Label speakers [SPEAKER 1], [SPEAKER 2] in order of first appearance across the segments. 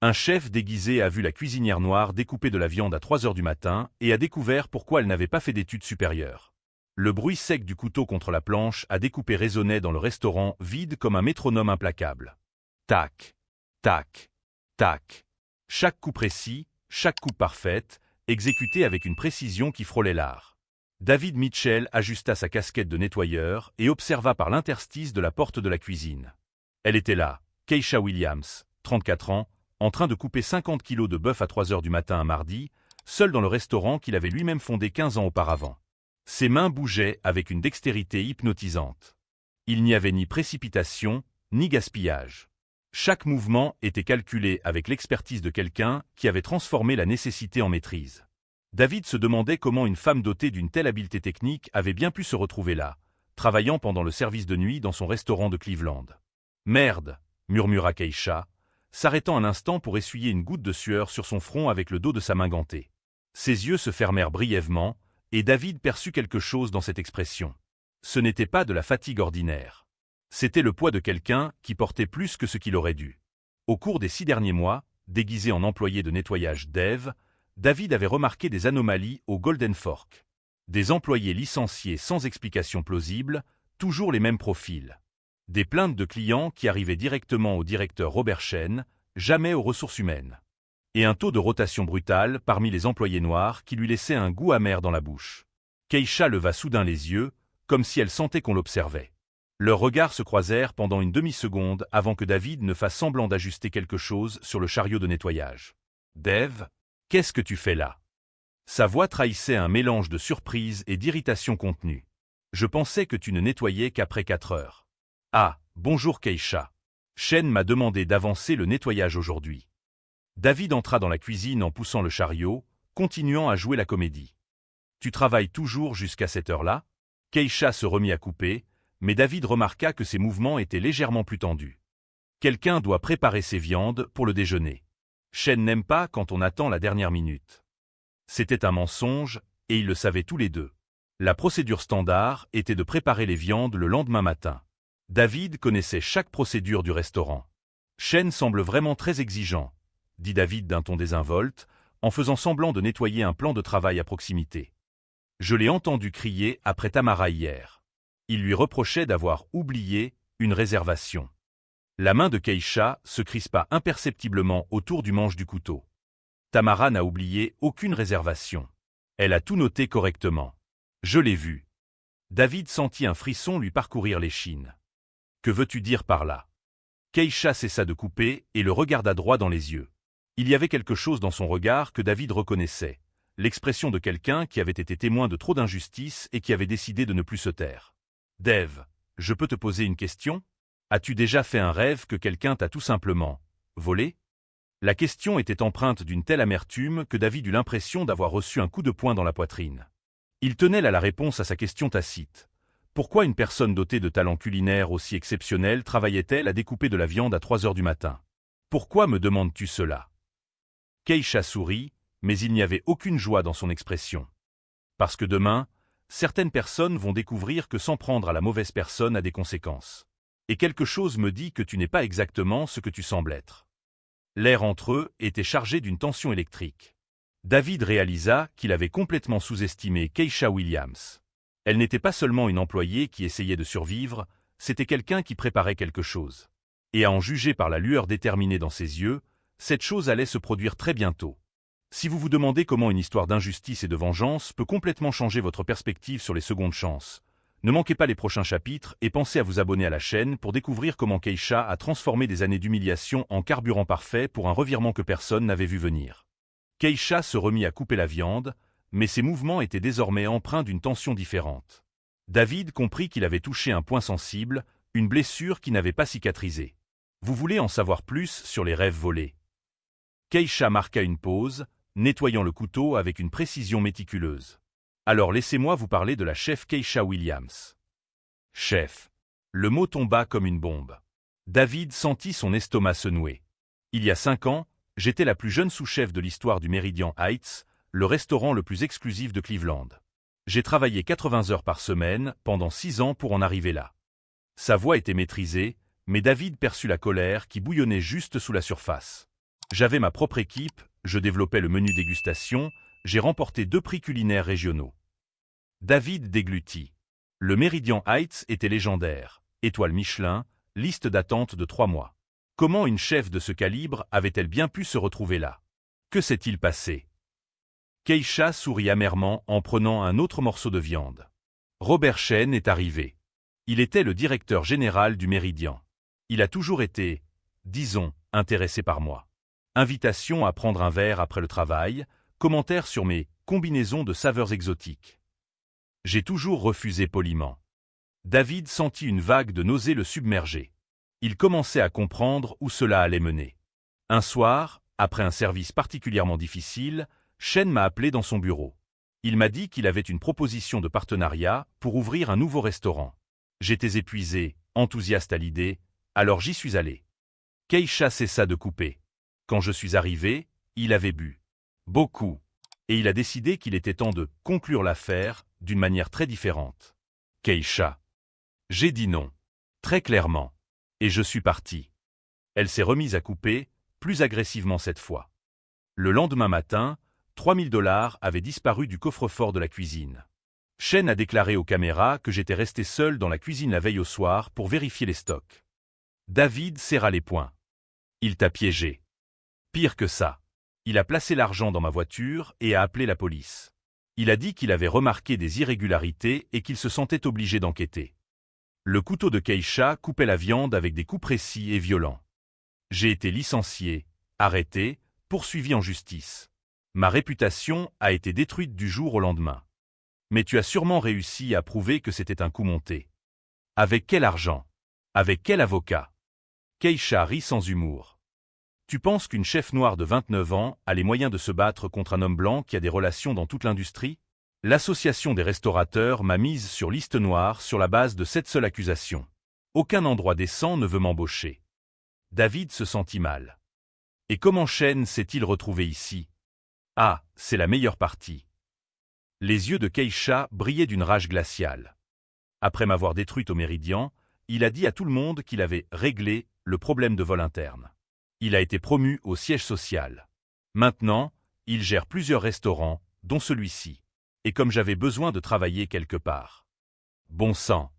[SPEAKER 1] Un chef déguisé a vu la cuisinière noire découper de la viande à 3 heures du matin et a découvert pourquoi elle n'avait pas fait d'études supérieures. Le bruit sec du couteau contre la planche à découper résonnait dans le restaurant vide comme un métronome implacable. Tac, tac, tac. Chaque coup précis, chaque coupe parfaite, exécutée avec une précision qui frôlait l'art. David Mitchell ajusta sa casquette de nettoyeur et observa par l'interstice de la porte de la cuisine. Elle était là, Keisha Williams, 34 ans, en train de couper 50 kilos de bœuf à 3 heures du matin un mardi, seule dans le restaurant qu'il avait lui-même fondé 15 ans auparavant. Ses mains bougeaient avec une dextérité hypnotisante. Il n'y avait ni précipitation, ni gaspillage. Chaque mouvement était calculé avec l'expertise de quelqu'un qui avait transformé la nécessité en maîtrise. David se demandait comment une femme dotée d'une telle habileté technique avait bien pu se retrouver là, travaillant pendant le service de nuit dans son restaurant de Cleveland. « Merde !» murmura Keisha, s'arrêtant un instant pour essuyer une goutte de sueur sur son front avec le dos de sa main gantée. Ses yeux se fermèrent brièvement, et David perçut quelque chose dans cette expression. Ce n'était pas de la fatigue ordinaire. C'était le poids de quelqu'un qui portait plus que ce qu'il aurait dû. Au cours des 6 derniers mois, déguisé en employé de nettoyage d'Eve, David avait remarqué des anomalies au Golden Fork. Des employés licenciés sans explication plausible, toujours les mêmes profils. Des plaintes de clients qui arrivaient directement au directeur Robert Chen, jamais aux ressources humaines. Et un taux de rotation brutal parmi les employés noirs qui lui laissait un goût amer dans la bouche. Keisha leva soudain les yeux, comme si elle sentait qu'on l'observait. Leurs regards se croisèrent pendant une demi-seconde avant que David ne fasse semblant d'ajuster quelque chose sur le chariot de nettoyage. « Dave, qu'est-ce que tu fais là ?» Sa voix trahissait un mélange de surprise et d'irritation contenue. « Je pensais que tu ne nettoyais qu'après 4 heures. »« Ah, bonjour Keisha. Chen m'a demandé d'avancer le nettoyage aujourd'hui. » David entra dans la cuisine en poussant le chariot, continuant à jouer la comédie. « Tu travailles toujours jusqu'à cette heure-là » Keisha se remit à couper, mais David remarqua que ses mouvements étaient légèrement plus tendus. Quelqu'un doit préparer ses viandes pour le déjeuner. Chen n'aime pas quand on attend la dernière minute. C'était un mensonge, et ils le savaient tous les deux. La procédure standard était de préparer les viandes le lendemain matin. David connaissait chaque procédure du restaurant. « Chen semble vraiment très exigeant », dit David d'un ton désinvolte, en faisant semblant de nettoyer un plan de travail à proximité. « Je l'ai entendu crier après Tamara hier. » Il lui reprochait d'avoir oublié une réservation. La main de Keisha se crispa imperceptiblement autour du manche du couteau. Tamara n'a oublié aucune réservation. Elle a tout noté correctement. Je l'ai vu. David sentit un frisson lui parcourir l'échine. Que veux-tu dire par là? Keisha cessa de couper et le regarda droit dans les yeux. Il y avait quelque chose dans son regard que David reconnaissait, l'expression de quelqu'un qui avait été témoin de trop d'injustice et qui avait décidé de ne plus se taire. « Dave, je peux te poser une question? As-tu déjà fait un rêve que quelqu'un t'a tout simplement volé ?» La question était empreinte d'une telle amertume que David eut l'impression d'avoir reçu un coup de poing dans la poitrine. Il tenait là la réponse à sa question tacite. Pourquoi une personne dotée de talents culinaires aussi exceptionnels travaillait-elle à découper de la viande à 3 heures du matin? Pourquoi me demandes-tu cela? Keisha sourit, mais il n'y avait aucune joie dans son expression. Parce que demain, certaines personnes vont découvrir que s'en prendre à la mauvaise personne a des conséquences. Et quelque chose me dit que tu n'es pas exactement ce que tu sembles être. L'air entre eux était chargé d'une tension électrique. David réalisa qu'il avait complètement sous-estimé Keisha Williams. Elle n'était pas seulement une employée qui essayait de survivre, c'était quelqu'un qui préparait quelque chose. Et à en juger par la lueur déterminée dans ses yeux, cette chose allait se produire très bientôt. Si vous vous demandez comment une histoire d'injustice et de vengeance peut complètement changer votre perspective sur les secondes chances, ne manquez pas les prochains chapitres et pensez à vous abonner à la chaîne pour découvrir comment Keisha a transformé des années d'humiliation en carburant parfait pour un revirement que personne n'avait vu venir. Keisha se remit à couper la viande, mais ses mouvements étaient désormais empreints d'une tension différente. David comprit qu'il avait touché un point sensible, une blessure qui n'avait pas cicatrisé. Vous voulez en savoir plus sur les rêves volés? Keisha marqua une pause, nettoyant le couteau avec une précision méticuleuse. Alors laissez-moi vous parler de la chef Keisha Williams. Chef. Le mot tomba comme une bombe. David sentit son estomac se nouer. Il y a 5 ans, j'étais la plus jeune sous-chef de l'histoire du Meridian Heights, le restaurant le plus exclusif de Cleveland. J'ai travaillé 80 heures par semaine pendant 6 ans pour en arriver là. Sa voix était maîtrisée, mais David perçut la colère qui bouillonnait juste sous la surface. J'avais ma propre équipe, je développais le menu dégustation, j'ai remporté 2 prix culinaires régionaux. David déglutit. Le Méridien Heights était légendaire. Étoile Michelin, liste d'attente de 3 mois. Comment une chef de ce calibre avait-elle bien pu se retrouver là? Que s'est-il passé? Keisha sourit amèrement en prenant un autre morceau de viande. Robert Chen est arrivé. Il était le directeur général du Méridien. Il a toujours été, disons, intéressé par moi. Invitation à prendre un verre après le travail, commentaires sur mes combinaisons de saveurs exotiques. J'ai toujours refusé poliment. David sentit une vague de nausée le submerger. Il commençait à comprendre où cela allait mener. Un soir, après un service particulièrement difficile, Chen m'a appelé dans son bureau. Il m'a dit qu'il avait une proposition de partenariat pour ouvrir un nouveau restaurant. J'étais épuisé, enthousiaste à l'idée, alors j'y suis allé. Keisha cessa de couper. Quand je suis arrivé, il avait bu. Beaucoup. Et il a décidé qu'il était temps de conclure l'affaire d'une manière très différente. Keisha. J'ai dit non. Très clairement. Et je suis parti. Elle s'est remise à couper, plus agressivement cette fois. Le lendemain matin, 3000 $ avaient disparu du coffre-fort de la cuisine. Chen a déclaré aux caméras que j'étais resté seul dans la cuisine la veille au soir pour vérifier les stocks. David serra les poings. Il t'a piégé. Pire que ça. Il a placé l'argent dans ma voiture et a appelé la police. Il a dit qu'il avait remarqué des irrégularités et qu'il se sentait obligé d'enquêter. Le couteau de Keisha coupait la viande avec des coups précis et violents. J'ai été licencié, arrêté, poursuivi en justice. Ma réputation a été détruite du jour au lendemain. Mais tu as sûrement réussi à prouver que c'était un coup monté. Avec quel argent? Avec quel avocat? Keisha rit sans humour. Tu penses qu'une chef noire de 29 ans a les moyens de se battre contre un homme blanc qui a des relations dans toute l'industrie? L'association des restaurateurs m'a mise sur liste noire sur la base de cette seule accusation. Aucun endroit décent ne veut m'embaucher. David se sentit mal. Et comment Chen s'est-il retrouvé ici? Ah, c'est la meilleure partie. Les yeux de Keisha brillaient d'une rage glaciale. Après m'avoir détruite au Méridien, il a dit à tout le monde qu'il avait réglé le problème de vol interne. Il a été promu au siège social. Maintenant, il gère plusieurs restaurants, dont celui-ci. Et comme j'avais besoin de travailler quelque part. Bon sang.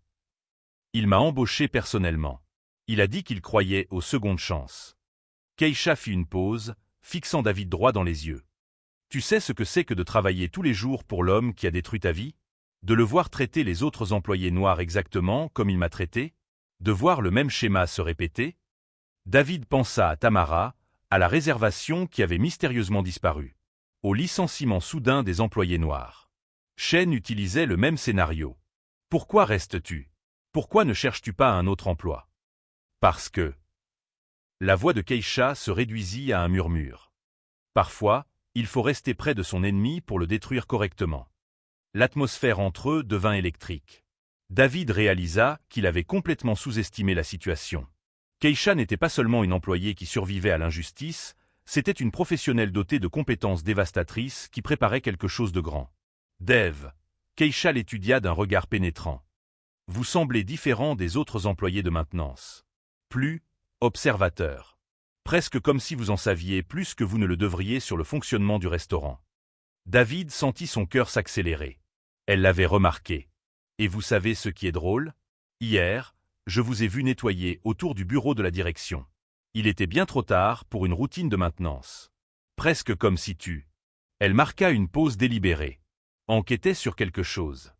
[SPEAKER 1] Il m'a embauché personnellement. Il a dit qu'il croyait aux secondes chances. Keisha fit une pause, fixant David droit dans les yeux. Tu sais ce que c'est que de travailler tous les jours pour l'homme qui a détruit ta vie? De le voir traiter les autres employés noirs exactement comme il m'a traité? De voir le même schéma se répéter? David pensa à Tamara, à la réservation qui avait mystérieusement disparu, au licenciement soudain des employés noirs. Chen utilisait le même scénario. Pourquoi restes-tu? Pourquoi ne cherches-tu pas un autre emploi? Parce que... La voix de Keisha se réduisit à un murmure. Parfois, il faut rester près de son ennemi pour le détruire correctement. L'atmosphère entre eux devint électrique. David réalisa qu'il avait complètement sous-estimé la situation. Keisha n'était pas seulement une employée qui survivait à l'injustice, c'était une professionnelle dotée de compétences dévastatrices qui préparait quelque chose de grand. Dave, Keisha l'étudia d'un regard pénétrant. Vous semblez différent des autres employés de maintenance. Plus observateur. Presque comme si vous en saviez plus que vous ne le devriez sur le fonctionnement du restaurant. David sentit son cœur s'accélérer. Elle l'avait remarqué. Et vous savez ce qui est drôle? Hier, je vous ai vu nettoyer autour du bureau de la direction. Il était bien trop tard pour une routine de maintenance. Presque comme si tu... Elle marqua une pause délibérée. Enquêtait sur quelque chose.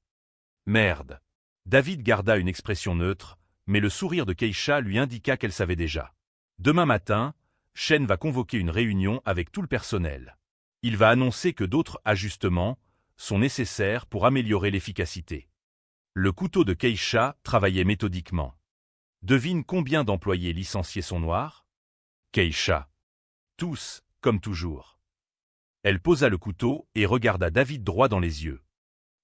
[SPEAKER 1] Merde. David garda une expression neutre, mais le sourire de Keisha lui indiqua qu'elle savait déjà. Demain matin, Chen va convoquer une réunion avec tout le personnel. Il va annoncer que d'autres ajustements sont nécessaires pour améliorer l'efficacité. Le couteau de Keisha travaillait méthodiquement. Devine combien d'employés licenciés sont noirs? Keisha. Tous, comme toujours. Elle posa le couteau et regarda David droit dans les yeux.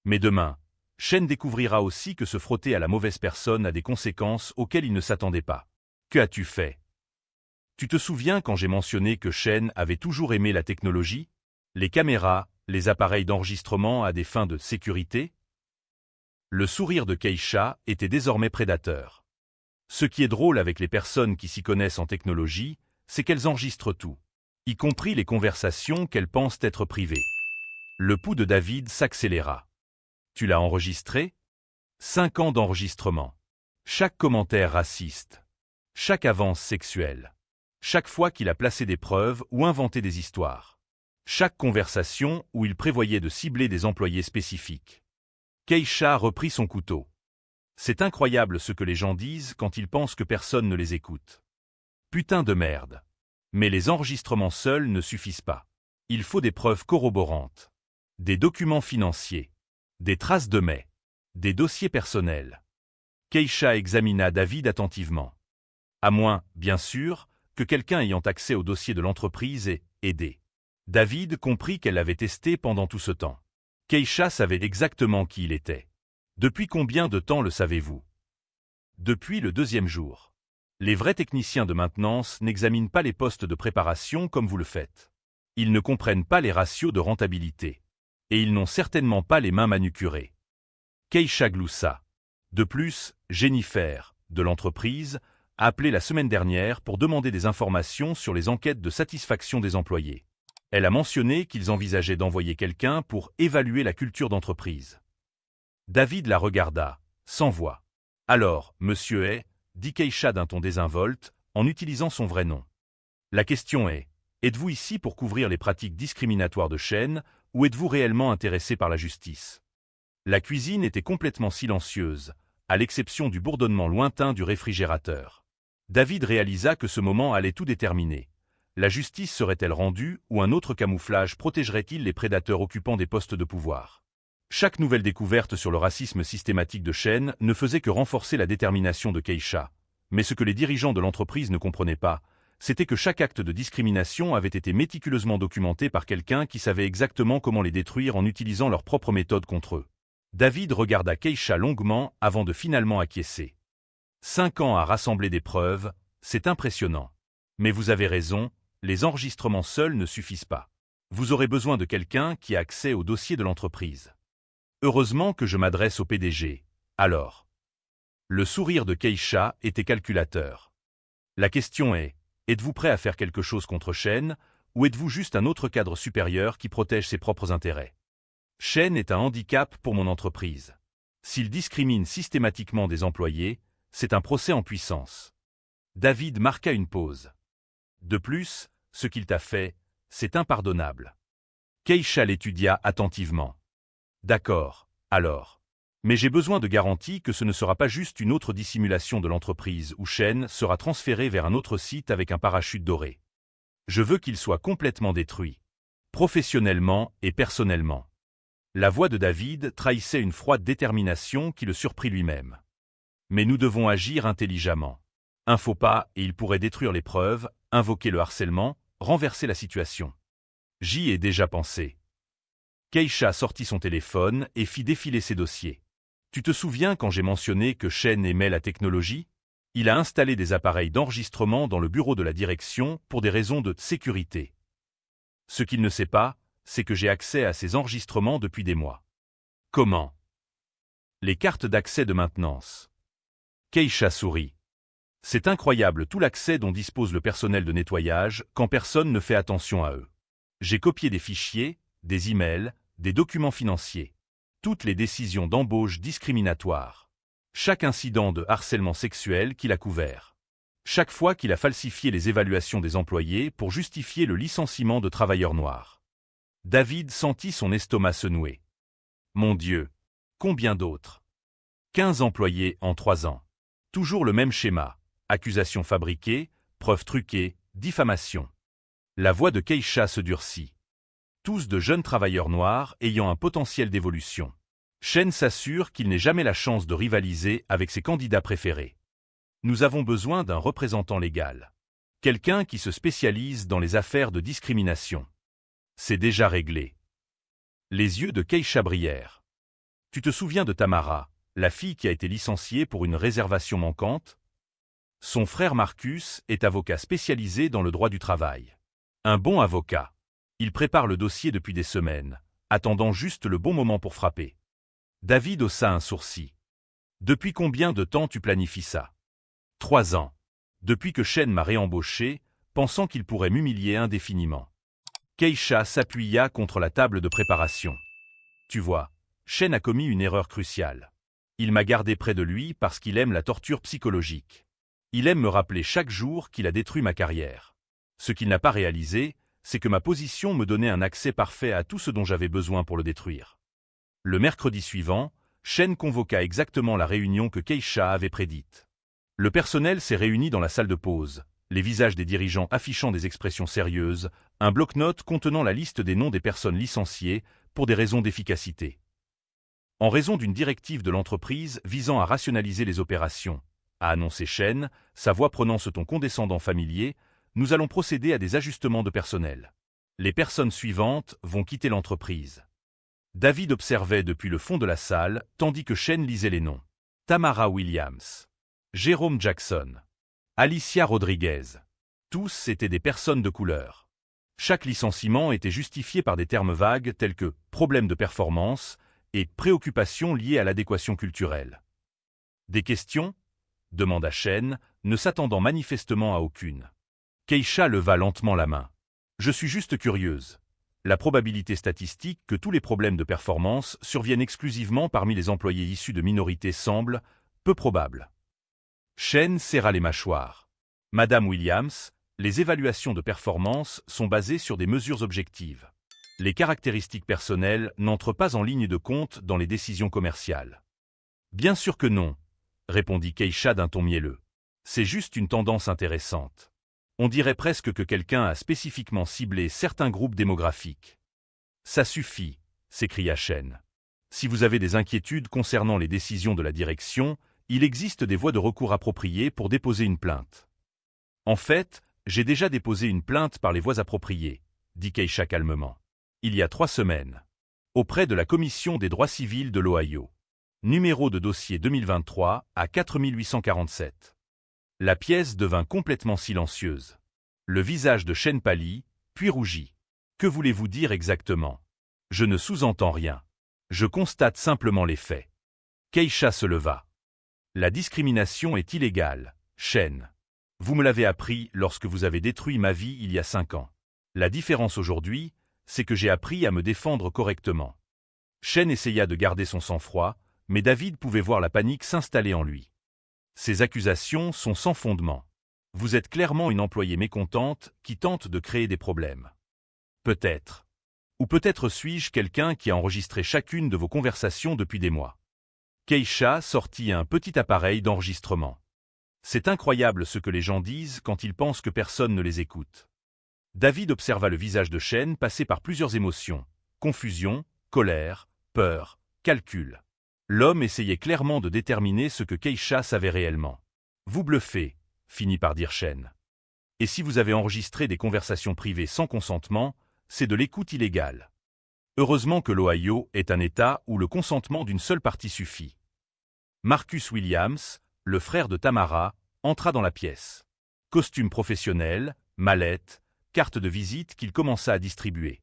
[SPEAKER 1] Mais demain, Chen découvrira aussi que se frotter à la mauvaise personne a des conséquences auxquelles il ne s'attendait pas. Que as-tu fait? Tu te souviens quand j'ai mentionné que Chen avait toujours aimé la technologie? Les caméras, les appareils d'enregistrement à des fins de sécurité? Le sourire de Keisha était désormais prédateur. Ce qui est drôle avec les personnes qui s'y connaissent en technologie, c'est qu'elles enregistrent tout. y compris les conversations qu'elles pensent être privées. Le pouls de David s'accéléra. Tu l'as enregistré? 5 ans d'enregistrement. Chaque commentaire raciste. Chaque avance sexuelle. Chaque fois qu'il a placé des preuves ou inventé des histoires. Chaque conversation où il prévoyait de cibler des employés spécifiques. Keisha reprit son couteau. C'est incroyable ce que les gens disent quand ils pensent que personne ne les écoute. Putain de merde. Mais les enregistrements seuls ne suffisent pas. Il faut des preuves corroborantes. Des documents financiers. Des traces de mets. Des dossiers personnels. Keisha examina David attentivement. À moins, bien sûr, que quelqu'un ayant accès au dossier de l'entreprise ait aidé. David comprit qu'elle l'avait testé pendant tout ce temps. Keisha savait exactement qui il était. Depuis combien de temps le savez-vous? Depuis le 2e jour. Les vrais techniciens de maintenance n'examinent pas les postes de préparation comme vous le faites. Ils ne comprennent pas les ratios de rentabilité. Et ils n'ont certainement pas les mains manucurées. Keisha gloussa. De plus, Jennifer, de l'entreprise, a appelé la semaine dernière pour demander des informations sur les enquêtes de satisfaction des employés. Elle a mentionné qu'ils envisageaient d'envoyer quelqu'un pour évaluer la culture d'entreprise. David la regarda, sans voix. Alors, monsieur est, dit Keisha d'un ton désinvolte, en utilisant son vrai nom. La question est, êtes-vous ici pour couvrir les pratiques discriminatoires de Shen, ou êtes-vous réellement intéressé par la justice? La cuisine était complètement silencieuse, à l'exception du bourdonnement lointain du réfrigérateur. David réalisa que ce moment allait tout déterminer. La justice serait-elle rendue ou un autre camouflage protégerait-il les prédateurs occupant des postes de pouvoir? Chaque nouvelle découverte sur le racisme systématique de Shen ne faisait que renforcer la détermination de Keisha. Mais ce que les dirigeants de l'entreprise ne comprenaient pas, c'était que chaque acte de discrimination avait été méticuleusement documenté par quelqu'un qui savait exactement comment les détruire en utilisant leurs propres méthodes contre eux. David regarda Keisha longuement avant de finalement acquiescer. 5 ans à rassembler des preuves, c'est impressionnant. Mais vous avez raison, les enregistrements seuls ne suffisent pas. Vous aurez besoin de quelqu'un qui a accès au dossier de l'entreprise. Heureusement que je m'adresse au PDG. Alors. Le sourire de Keisha était calculateur. La question est, êtes-vous prêt à faire quelque chose contre Shen, ou êtes-vous juste un autre cadre supérieur qui protège ses propres intérêts? Shen est un handicap pour mon entreprise. S'il discrimine systématiquement des employés, c'est un procès en puissance. David marqua une pause. De plus, ce qu'il t'a fait, c'est impardonnable. Keisha l'étudia attentivement. D'accord, alors. Mais j'ai besoin de garanties que ce ne sera pas juste une autre dissimulation de l'entreprise où Shen sera transféré vers un autre site avec un parachute doré. Je veux qu'il soit complètement détruit. Professionnellement et personnellement. La voix de David trahissait une froide détermination qui le surprit lui-même. Mais nous devons agir intelligemment. Un faux pas et il pourrait détruire les preuves, invoquer le harcèlement, renverser la situation. J'y ai déjà pensé. Keisha sortit son téléphone et fit défiler ses dossiers. Tu te souviens quand j'ai mentionné que Shen aimait la technologie? Il a installé des appareils d'enregistrement dans le bureau de la direction pour des raisons de sécurité. Ce qu'il ne sait pas, c'est que j'ai accès à ces enregistrements depuis des mois. Comment? Les cartes d'accès de maintenance. Keisha sourit. C'est incroyable tout l'accès dont dispose le personnel de nettoyage quand personne ne fait attention à eux. J'ai copié des fichiers, des emails, des documents financiers. Toutes les décisions d'embauche discriminatoires. Chaque incident de harcèlement sexuel qu'il a couvert. Chaque fois qu'il a falsifié les évaluations des employés pour justifier le licenciement de travailleurs noirs. David sentit son estomac se nouer. Mon Dieu! Combien d'autres? 15 employés en 3 ans. Toujours le même schéma. Accusations fabriquées, preuves truquées, diffamation. La voix de Keisha se durcit. Tous de jeunes travailleurs noirs ayant un potentiel d'évolution. Shen s'assure qu'il n'ait jamais la chance de rivaliser avec ses candidats préférés. Nous avons besoin d'un représentant légal. Quelqu'un qui se spécialise dans les affaires de discrimination. C'est déjà réglé. Les yeux de Keisha brillèrent. Tu te souviens de Tamara, la fille qui a été licenciée pour une réservation manquante? Son frère Marcus est avocat spécialisé dans le droit du travail. Un bon avocat. Il prépare le dossier depuis des semaines, attendant juste le bon moment pour frapper. David haussa un sourcil. Depuis combien de temps tu planifies ça? 3 ans. Depuis que Shen m'a réembauché, pensant qu'il pourrait m'humilier indéfiniment. Keisha s'appuya contre la table de préparation. Tu vois, Shen a commis une erreur cruciale. Il m'a gardé près de lui parce qu'il aime la torture psychologique. Il aime me rappeler chaque jour qu'il a détruit ma carrière. Ce qu'il n'a pas réalisé, c'est que ma position me donnait un accès parfait à tout ce dont j'avais besoin pour le détruire. Le mercredi suivant, Shen convoqua exactement la réunion que Keisha avait prédite. Le personnel s'est réuni dans la salle de pause, les visages des dirigeants affichant des expressions sérieuses, un bloc-notes contenant la liste des noms des personnes licenciées pour des raisons d'efficacité. En raison d'une directive de l'entreprise visant à rationaliser les opérations, a annoncé Shen, sa voix prenant ce ton condescendant familier, nous allons procéder à des ajustements de personnel. Les personnes suivantes vont quitter l'entreprise. David observait depuis le fond de la salle, tandis que Shen lisait les noms. Tamara Williams, Jérôme Jackson, Alicia Rodriguez. Tous étaient des personnes de couleur. Chaque licenciement était justifié par des termes vagues tels que « problème de performance » et « préoccupations liées à l'adéquation culturelle ». Des questions ? Demanda Shen, ne s'attendant manifestement à aucune. Keisha leva lentement la main. Je suis juste curieuse. La probabilité statistique que tous les problèmes de performance surviennent exclusivement parmi les employés issus de minorités semble peu probable. Shen serra les mâchoires. Madame Williams, les évaluations de performance sont basées sur des mesures objectives. Les caractéristiques personnelles n'entrent pas en ligne de compte dans les décisions commerciales. Bien sûr que non, répondit Keisha d'un ton mielleux. C'est juste une tendance intéressante. On dirait presque que quelqu'un a spécifiquement ciblé certains groupes démographiques. Ça suffit, s'écria Shen. Si vous avez des inquiétudes concernant les décisions de la direction, il existe des voies de recours appropriées pour déposer une plainte. En fait, j'ai déjà déposé une plainte par les voies appropriées, dit Keisha calmement. Il y a 3 semaines. Auprès de la Commission des droits civils de l'Ohio. Numéro de dossier 2023 à 4847. La pièce devint complètement silencieuse. Le visage de Shen pâlit, puis rougit. Que voulez-vous dire exactement? Je ne sous-entends rien. Je constate simplement les faits. Keisha se leva. La discrimination est illégale, Shen. Vous me l'avez appris lorsque vous avez détruit ma vie il y a 5 ans. La différence aujourd'hui, c'est que j'ai appris à me défendre correctement. Shen essaya de garder son sang-froid, mais David pouvait voir la panique s'installer en lui. Ces accusations sont sans fondement. Vous êtes clairement une employée mécontente qui tente de créer des problèmes. Peut-être. Ou peut-être suis-je quelqu'un qui a enregistré chacune de vos conversations depuis des mois. Keisha sortit un petit appareil d'enregistrement. C'est incroyable ce que les gens disent quand ils pensent que personne ne les écoute. David observa le visage de Shen passer par plusieurs émotions. Confusion, colère, peur, calcul. L'homme essayait clairement de déterminer ce que Keisha savait réellement. Vous bluffez, finit par dire Shen. Et si vous avez enregistré des conversations privées sans consentement, c'est de l'écoute illégale. Heureusement que l'Ohio est un État où le consentement d'une seule partie suffit. Marcus Williams, le frère de Tamara, entra dans la pièce. Costume professionnel, mallette, carte de visite qu'il commença à distribuer.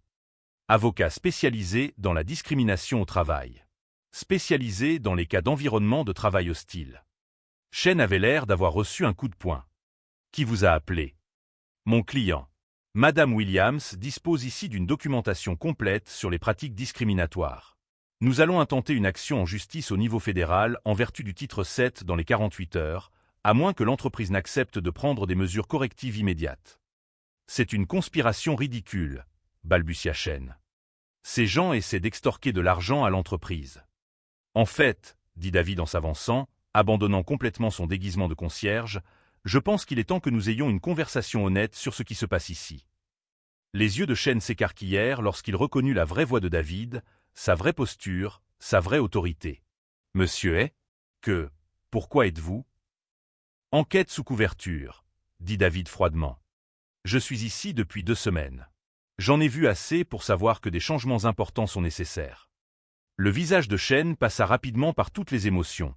[SPEAKER 1] Avocat spécialisé dans la discrimination au travail. Spécialisé dans les cas d'environnement de travail hostile. Shen avait l'air d'avoir reçu un coup de poing. Qui vous a appelé? Mon client. Madame Williams dispose ici d'une documentation complète sur les pratiques discriminatoires. Nous allons intenter une action en justice au niveau fédéral en vertu du titre 7 dans les 48 heures, à moins que l'entreprise n'accepte de prendre des mesures correctives immédiates. C'est une conspiration ridicule, balbutia Shen. Ces gens essaient d'extorquer de l'argent à l'entreprise. En fait, dit David en s'avançant, abandonnant complètement son déguisement de concierge, je pense qu'il est temps que nous ayons une conversation honnête sur ce qui se passe ici. Les yeux de Shen s'écarquillèrent lorsqu'il reconnut la vraie voix de David, sa vraie posture, sa vraie autorité. Monsieur est? Que? Pourquoi êtes-vous? Enquête sous couverture, dit David froidement. Je suis ici depuis 2 semaines. J'en ai vu assez pour savoir que des changements importants sont nécessaires. Le visage de Shen passa rapidement par toutes les émotions.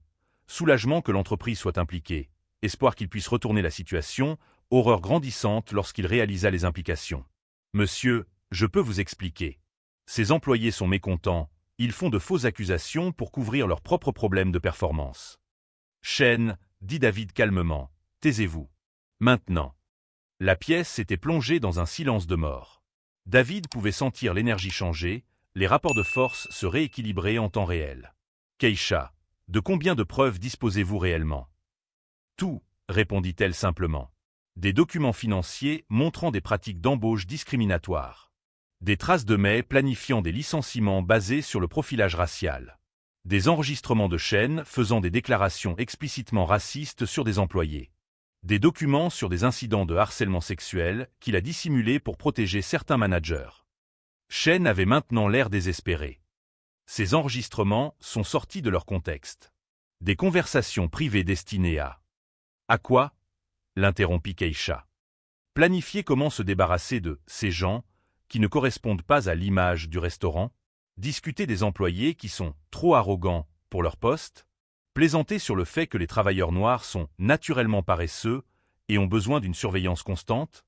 [SPEAKER 1] Soulagement que l'entreprise soit impliquée, espoir qu'il puisse retourner la situation, horreur grandissante lorsqu'il réalisa les implications. Monsieur, je peux vous expliquer. Ces employés sont mécontents, ils font de fausses accusations pour couvrir leurs propres problèmes de performance. Shen, dit David calmement, taisez-vous. Maintenant. La pièce était plongée dans un silence de mort. David pouvait sentir l'énergie changer, les rapports de force se rééquilibrer en temps réel. Keisha, de combien de preuves disposez-vous réellement? Tout, répondit-elle simplement. Des documents financiers montrant des pratiques d'embauche discriminatoires. Des traces de mails planifiant des licenciements basés sur le profilage racial. Des enregistrements de chaînes faisant des déclarations explicitement racistes sur des employés. Des documents sur des incidents de harcèlement sexuel qu'il a dissimulés pour protéger certains managers. Chen avait maintenant l'air désespéré. Ces enregistrements sont sortis de leur contexte. Des conversations privées destinées à... À quoi? L'interrompit Keisha. Planifier comment se débarrasser de ces gens qui ne correspondent pas à l'image du restaurant, discuter des employés qui sont trop arrogants pour leur poste, plaisanter sur le fait que les travailleurs noirs sont naturellement paresseux et ont besoin d'une surveillance constante.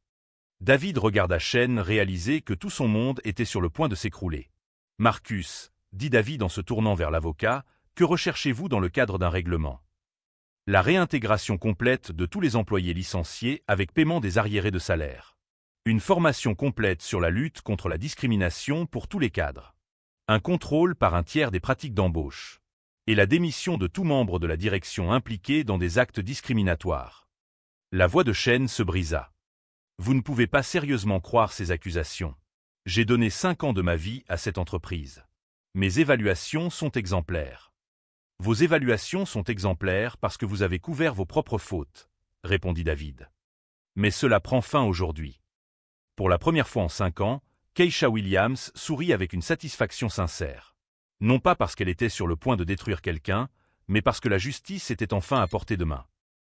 [SPEAKER 1] David regarda Chen réaliser que tout son monde était sur le point de s'écrouler. Marcus, dit David en se tournant vers l'avocat, que recherchez-vous dans le cadre d'un règlement? La réintégration complète de tous les employés licenciés avec paiement des arriérés de salaire. Une formation complète sur la lutte contre la discrimination pour tous les cadres. Un contrôle par un tiers des pratiques d'embauche. Et la démission de tout membre de la direction impliqué dans des actes discriminatoires. La voix de Chen se brisa. Vous ne pouvez pas sérieusement croire ces accusations. J'ai donné 5 ans de ma vie à cette entreprise. Mes évaluations sont exemplaires. Vos évaluations sont exemplaires parce que vous avez couvert vos propres fautes, répondit David. Mais cela prend fin aujourd'hui. Pour la première fois en 5 ans, Keisha Williams sourit avec une satisfaction sincère. Non pas parce qu'elle était sur le point de détruire quelqu'un, mais parce que la justice était enfin à portée de main.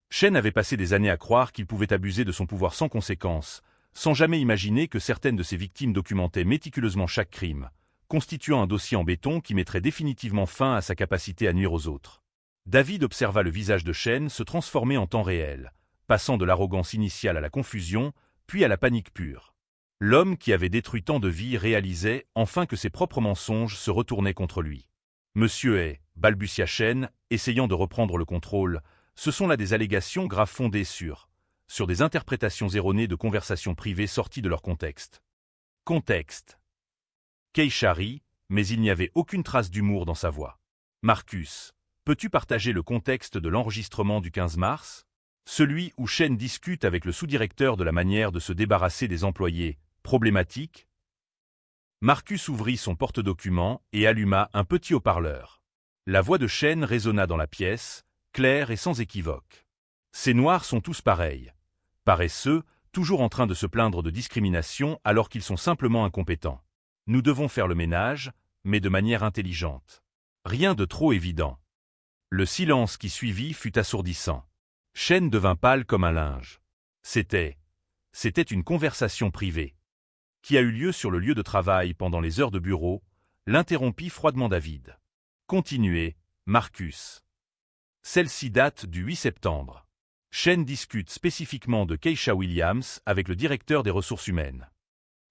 [SPEAKER 1] Chen avait passé des années à croire qu'il pouvait abuser de son pouvoir sans conséquence, sans jamais imaginer que certaines de ses victimes documentaient méticuleusement chaque crime, constituant un dossier en béton qui mettrait définitivement fin à sa capacité à nuire aux autres. David observa le visage de Chen se transformer en temps réel, passant de l'arrogance initiale à la confusion, puis à la panique pure. L'homme qui avait détruit tant de vies réalisait enfin que ses propres mensonges se retournaient contre lui. Monsieur est, balbutia Chen, essayant de reprendre le contrôle, ce sont là des allégations graves fondées sur des interprétations erronées de conversations privées sorties de leur contexte. Contexte. Keisha rit, mais il n'y avait aucune trace d'humour dans sa voix. Marcus, peux-tu partager le contexte de l'enregistrement du 15 mars? Celui où Chen discute avec le sous-directeur de la manière de se débarrasser des employés problématiques? Marcus ouvrit son porte-documents et alluma un petit haut-parleur. La voix de Chen résonna dans la pièce, claire et sans équivoque. Ces noirs sont tous pareils. Paresseux, toujours en train de se plaindre de discrimination alors qu'ils sont simplement incompétents. Nous devons faire le ménage, mais de manière intelligente. Rien de trop évident. Le silence qui suivit fut assourdissant. Chen devint pâle comme un linge. C'était une conversation privée. Qui a eu lieu sur le lieu de travail pendant les heures de bureau, l'interrompit froidement David. Continuez, Marcus. Celle-ci date du 8 septembre. Chen discute spécifiquement de Keisha Williams avec le directeur des ressources humaines.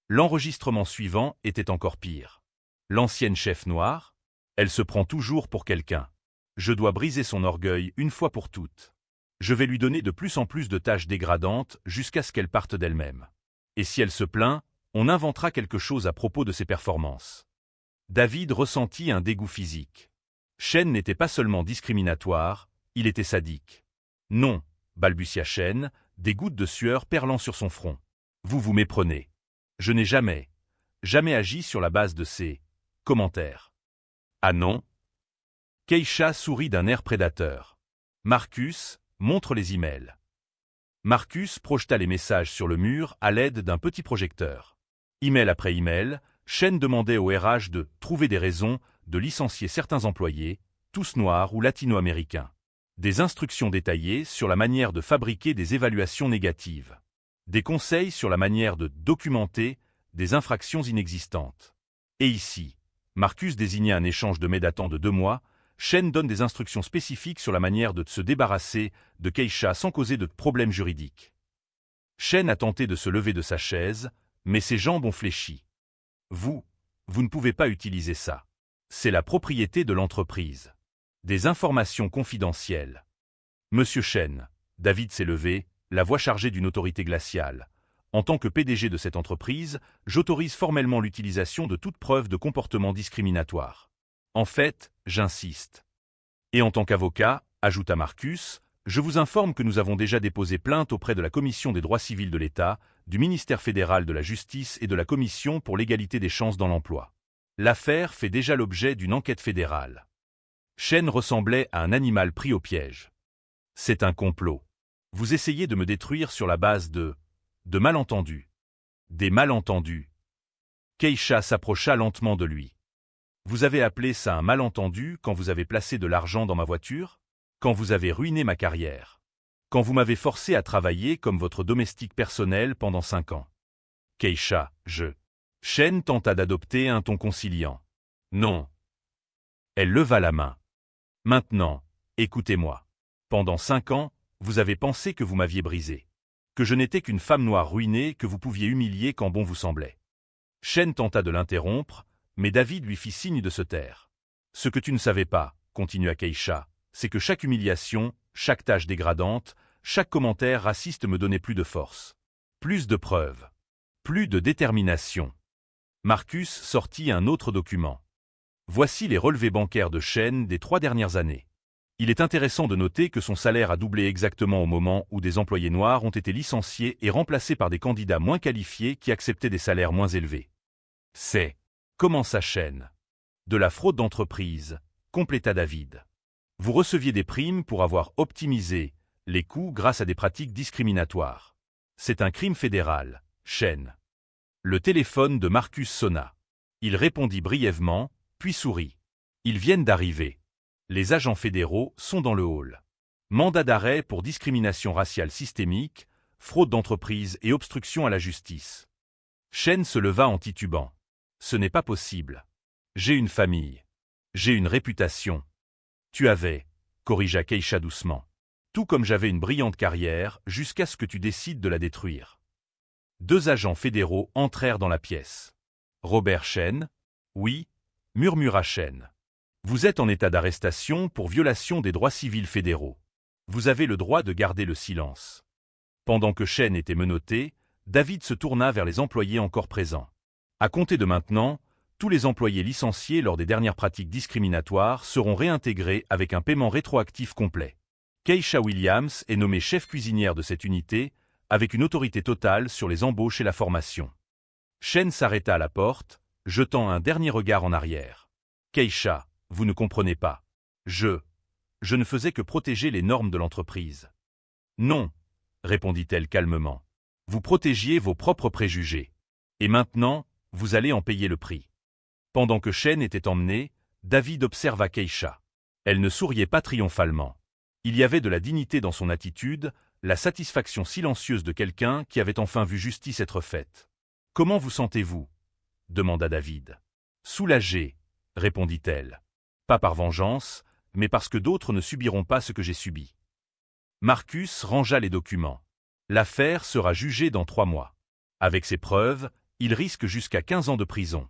[SPEAKER 1] L'enregistrement suivant était encore pire. L'ancienne chef noire, elle se prend toujours pour quelqu'un. Je dois briser son orgueil une fois pour toutes. Je vais lui donner de plus en plus de tâches dégradantes jusqu'à ce qu'elle parte d'elle-même. Et si elle se plaint, on inventera quelque chose à propos de ses performances. David ressentit un dégoût physique. Chen n'était pas seulement discriminatoire, il était sadique. Non, balbutia Chen, des gouttes de sueur perlant sur son front. Vous vous méprenez. Je n'ai jamais agi sur la base de ces commentaires. Ah non? Keisha sourit d'un air prédateur. Marcus, montre les emails. Marcus projeta les messages sur le mur à l'aide d'un petit projecteur. Email après email, Chen demandait au RH de trouver des raisons de licencier certains employés, tous noirs ou latino-américains. Des instructions détaillées sur la manière de fabriquer des évaluations négatives. Des conseils sur la manière de documenter des infractions inexistantes. Et ici, Marcus désignait un échange de mails datant de 2 mois, Chen donne des instructions spécifiques sur la manière de se débarrasser de Keisha sans causer de problèmes juridiques. Chen a tenté de se lever de sa chaise, mais ses jambes ont fléchi. Vous ne pouvez pas utiliser ça. C'est la propriété de l'entreprise. Des informations confidentielles. Monsieur Chen, David s'est levé, la voix chargée d'une autorité glaciale. En tant que PDG de cette entreprise, j'autorise formellement l'utilisation de toute preuve de comportement discriminatoire. En fait, j'insiste. Et en tant qu'avocat, ajouta Marcus, je vous informe que nous avons déjà déposé plainte auprès de la Commission des droits civils de l'État, du ministère fédéral de la Justice et de la Commission pour l'égalité des chances dans l'emploi. L'affaire fait déjà l'objet d'une enquête fédérale. Shen ressemblait à un animal pris au piège. C'est un complot. Vous essayez de me détruire sur la base de malentendus. Des malentendus. Keisha s'approcha lentement de lui. Vous avez appelé ça un malentendu quand vous avez placé de l'argent dans ma voiture? Quand vous avez ruiné ma carrière? Quand vous m'avez forcé à travailler comme votre domestique personnel pendant 5 ans? Keisha, Shen tenta d'adopter un ton conciliant. Non. Elle leva la main. Maintenant, écoutez-moi. Pendant 5 ans, vous avez pensé que vous m'aviez brisé. Que je n'étais qu'une femme noire ruinée que vous pouviez humilier quand bon vous semblait. Shen tenta de l'interrompre, mais David lui fit signe de se taire. Ce que tu ne savais pas, continua Keisha, c'est que chaque humiliation, chaque tâche dégradante, chaque commentaire raciste me donnait plus de force. Plus de preuves. Plus de détermination. Marcus sortit un autre document. Voici les relevés bancaires de Shen des 3 dernières années. Il est intéressant de noter que son salaire a doublé exactement au moment où des employés noirs ont été licenciés et remplacés par des candidats moins qualifiés qui acceptaient des salaires moins élevés. C'est, commença Shen. De la fraude d'entreprise, compléta David. Vous receviez des primes pour avoir optimisé les coûts grâce à des pratiques discriminatoires. C'est un crime fédéral, Shen. Le téléphone de Marcus sonna. Il répondit brièvement, puis sourit. Ils viennent d'arriver. Les agents fédéraux sont dans le hall. Mandat d'arrêt pour discrimination raciale systémique, fraude d'entreprise et obstruction à la justice. Shen se leva en titubant. Ce n'est pas possible. J'ai une famille. J'ai une réputation. Tu avais, corrigea Keisha doucement. Tout comme j'avais une brillante carrière jusqu'à ce que tu décides de la détruire. 2 agents fédéraux entrèrent dans la pièce. Robert Shen? Oui, murmura Shen. Vous êtes en état d'arrestation pour violation des droits civils fédéraux. Vous avez le droit de garder le silence. Pendant que Shen était menotté, David se tourna vers les employés encore présents. À compter de maintenant, tous les employés licenciés lors des dernières pratiques discriminatoires seront réintégrés avec un paiement rétroactif complet. Keisha Williams est nommée chef cuisinière de cette unité, avec une autorité totale sur les embauches et la formation. Shen s'arrêta à la porte, jetant un dernier regard en arrière. Keisha, vous ne comprenez pas. Je ne faisais que protéger les normes de l'entreprise. Non, répondit-elle calmement. Vous protégiez vos propres préjugés. Et maintenant, vous allez en payer le prix. Pendant que Shen était emmené, David observa Keisha. Elle ne souriait pas triomphalement. Il y avait de la dignité dans son attitude, la satisfaction silencieuse de quelqu'un qui avait enfin vu justice être faite. « Comment vous sentez-vous » demanda David. « Soulagé, répondit-elle. Pas par vengeance, mais parce que d'autres ne subiront pas ce que j'ai subi. Marcus rangea les documents. L'affaire sera jugée dans 3 mois. Avec ces preuves, il risque jusqu'à 15 ans de prison.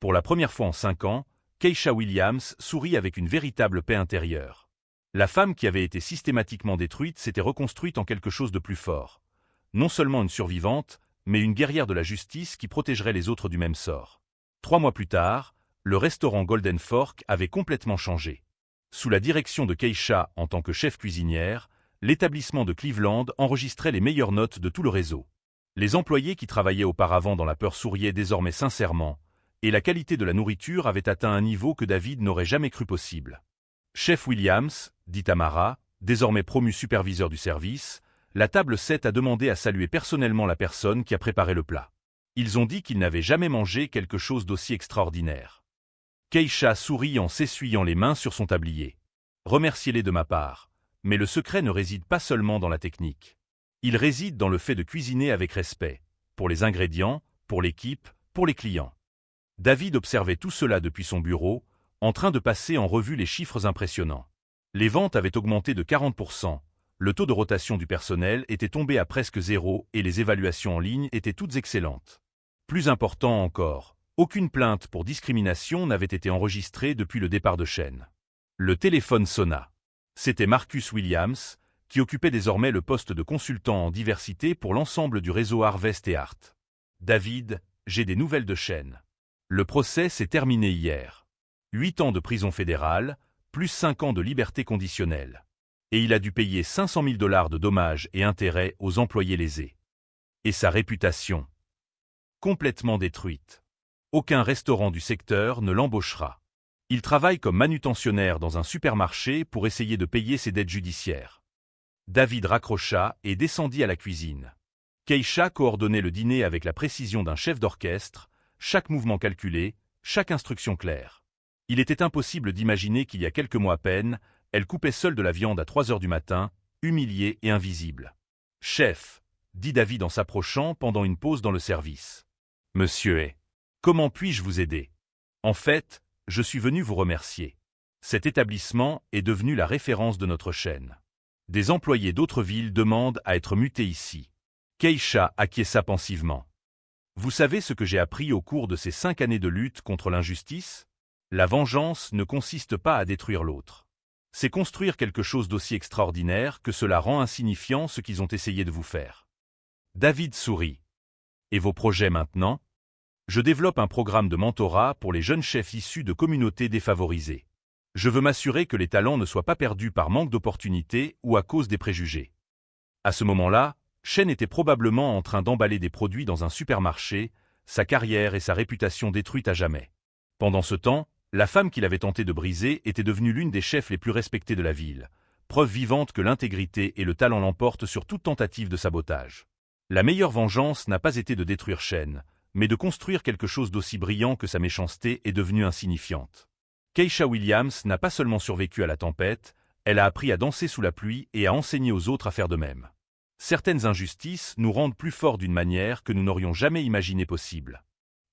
[SPEAKER 1] Pour la première fois en 5 ans, Keisha Williams sourit avec une véritable paix intérieure. La femme qui avait été systématiquement détruite s'était reconstruite en quelque chose de plus fort. Non seulement une survivante, mais une guerrière de la justice qui protégerait les autres du même sort. 3 mois plus tard, le restaurant Golden Fork avait complètement changé. Sous la direction de Keisha en tant que chef cuisinière, l'établissement de Cleveland enregistrait les meilleures notes de tout le réseau. Les employés qui travaillaient auparavant dans la peur souriaient désormais sincèrement, et la qualité de la nourriture avait atteint un niveau que David n'aurait jamais cru possible. Chef Williams, dit Tamara, désormais promu superviseur du service, la table 7 a demandé à saluer personnellement la personne qui a préparé le plat. Ils ont dit qu'ils n'avaient jamais mangé quelque chose d'aussi extraordinaire. Keisha sourit en s'essuyant les mains sur son tablier. Remerciez-les de ma part, mais le secret ne réside pas seulement dans la technique. Il réside dans le fait de cuisiner avec respect, pour les ingrédients, pour l'équipe, pour les clients. David observait tout cela depuis son bureau, en train de passer en revue les chiffres impressionnants. Les ventes avaient augmenté de 40%, le taux de rotation du personnel était tombé à presque 0 et les évaluations en ligne étaient toutes excellentes. Plus important encore, aucune plainte pour discrimination n'avait été enregistrée depuis le départ de Shen. Le téléphone sonna. C'était Marcus Williams, qui occupait désormais le poste de consultant en diversité pour l'ensemble du réseau Harvest et Art. David, j'ai des nouvelles de Shane. Le procès s'est terminé hier. 8 ans de prison fédérale, plus 5 ans de liberté conditionnelle. Et il a dû payer 500 000 $ de dommages et intérêts aux employés lésés. Et sa réputation? Complètement détruite. Aucun restaurant du secteur ne l'embauchera. Il travaille comme manutentionnaire dans un supermarché pour essayer de payer ses dettes judiciaires. David raccrocha et descendit à la cuisine. Keisha coordonnait le dîner avec la précision d'un chef d'orchestre, chaque mouvement calculé, chaque instruction claire. Il était impossible d'imaginer qu'il y a quelques mois à peine, elle coupait seule de la viande à 3 heures du matin, humiliée et invisible. « Chef », dit David en s'approchant pendant une pause dans le service. « Monsieur est. Comment puis-je vous aider? En fait, je suis venu vous remercier. Cet établissement est devenu la référence de notre chaîne. Des employés d'autres villes demandent à être mutés ici. » Keisha acquiesça pensivement. « Vous savez ce que j'ai appris au cours de ces 5 années de lutte contre l'injustice? La vengeance ne consiste pas à détruire l'autre. C'est construire quelque chose d'aussi extraordinaire que cela rend insignifiant ce qu'ils ont essayé de vous faire. » David sourit. « Et vos projets maintenant? Je développe un programme de mentorat pour les jeunes chefs issus de communautés défavorisées. Je veux m'assurer que les talents ne soient pas perdus par manque d'opportunités ou à cause des préjugés. » À ce moment-là, Shane était probablement en train d'emballer des produits dans un supermarché, sa carrière et sa réputation détruites à jamais. Pendant ce temps, la femme qu'il avait tenté de briser était devenue l'une des chefs les plus respectées de la ville, preuve vivante que l'intégrité et le talent l'emportent sur toute tentative de sabotage. La meilleure vengeance n'a pas été de détruire Shane, mais de construire quelque chose d'aussi brillant que sa méchanceté est devenue insignifiante. Keisha Williams n'a pas seulement survécu à la tempête, elle a appris à danser sous la pluie et à enseigner aux autres à faire de même. Certaines injustices nous rendent plus forts d'une manière que nous n'aurions jamais imaginé possible.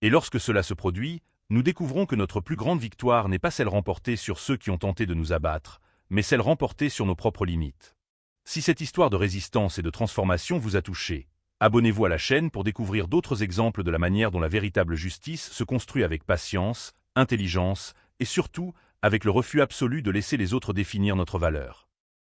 [SPEAKER 1] Et lorsque cela se produit, nous découvrons que notre plus grande victoire n'est pas celle remportée sur ceux qui ont tenté de nous abattre, mais celle remportée sur nos propres limites. Si cette histoire de résistance et de transformation vous a touché, abonnez-vous à la chaîne pour découvrir d'autres exemples de la manière dont la véritable justice se construit avec patience, intelligence et surtout avec le refus absolu de laisser les autres définir notre valeur.